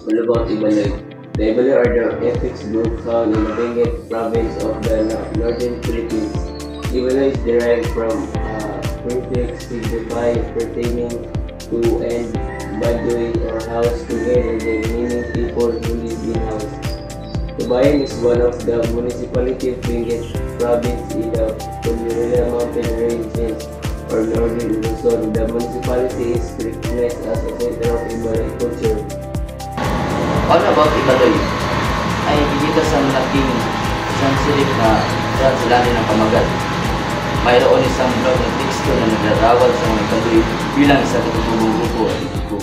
All about Ibaloy. The Ibaloy are the ethnic group found in the Benguet province of the northern Philippines. Ibaloy is derived from prefix signifying pertaining to and Baduy or house together, meaning people who live in house. Tubayan is one of the municipality of Benguet province in the Cordillera Mountain Ranges or northern Luzon. The municipality is recognized as a center of Ibaloy culture. All about Ibaloy ay bibita sa malaking isang silip na transilali ng pamagat. Mayroon isang blog na teksto na naglarawal sa mga Ibaloy bilang isang katutubong grupo at etiko.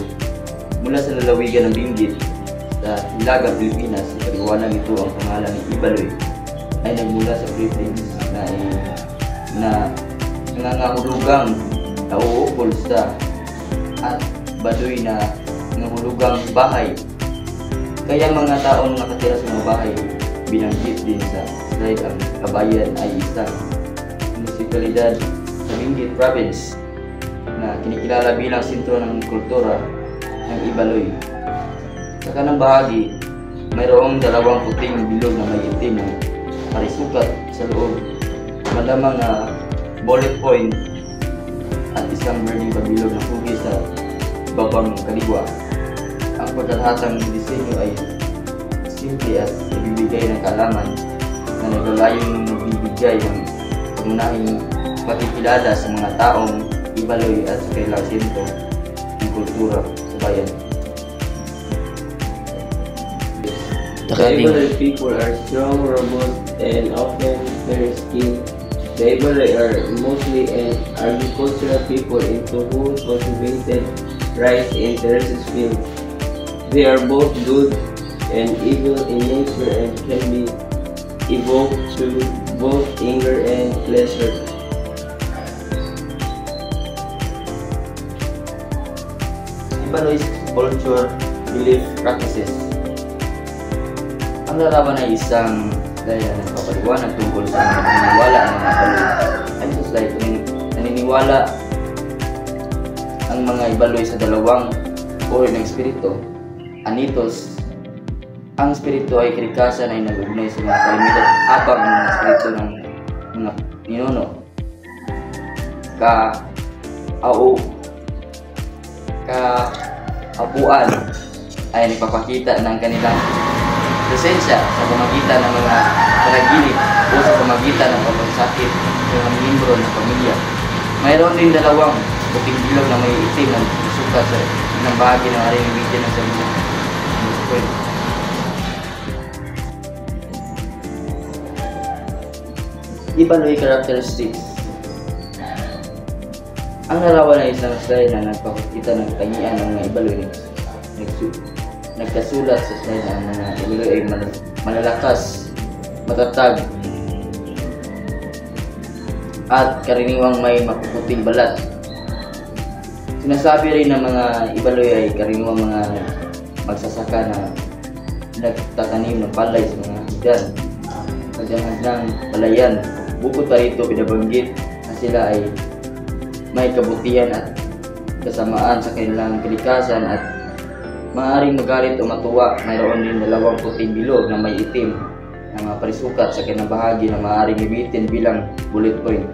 Mula sa lalawigan ng Benguet sa Hilaga, Pilipinas, sa kaliwanag ito ang pangalan ng Ibaloy ay nagmula sa prefix na nangangahulugang nauukol sa at Baduy na nangahulugang bahay. Kaya mga taong nakatira sa mga bahay, binanggit din sa slide ang Kabayan ay isang munisipalidad sa Benguet Province na kinikilala bilang sentro ng kultura ng Ibaloy. Sa kanang bahagi, mayroong dalawang puting bilog na may itim na parisukat sa loob, malamang na bullet point at isang burning pabilog na pugi sa babang kaligwa. Ang pagkathatang disenyo ay simple at nagbibigay ng kaalaman na naglalayong nagbibigay ng pangunahing pakikilala sa mga taong Ibaloy at sa kailang sentro ng kultura sa bayan. The Ibaloy people are strong, robust, and often fair-skinned. The Ibaloy are mostly an agricultural people into who cultivated rice and terraces fields. They are both good and evil in nature and can be evoked to both anger and pleasure. Ibaloy's culture, belief, practices. Ang larawan ay isang daya na nagpapaliwanag tungkol sa mga naniniwala ng mga Ibaloy. Ayon sa slide, naniniwala ang mga Ibaloy sa dalawang uri ng espiritu. Anitos, ang espiritu ay kalikasan ay nag-ugnay sa mga kalamidad habang ang mga espiritu ng mga ninuno. Kaapuan ay nagpapakita ng kanilang presensya sa pamagitan ng mga panaginip o sa pamagitan ng pagkakasakit ng mga miyembro ng pamilya. Mayroon din dalawang puting bilog na may itim na sukat sa ng bahagi ng aring video ng sarili. Ibaloy characteristics. Ang larawan ay isang slide na nagpapakita ng katangian ng mga Ibaloy. Nagkasulat sa slide na ang mga Ibaloy ay malalakas, matatag, at karaniwang may mapuputing balat. Sinasabi rin ng mga Ibaloy ay karaniwang mga magsasaka na nagtatanim ng palay sa mga hagdan, ng palayan. Bukod pa rito, pinabanggit na sila ay may kabutihan at kasamaan sa kanilang kalikasan at maaaring magalit o matuwa. Mayroon din dalawang puting bilog na may itim na mga parisukat sa kanilang bahagi na maaaring ibitin bilang bullet point.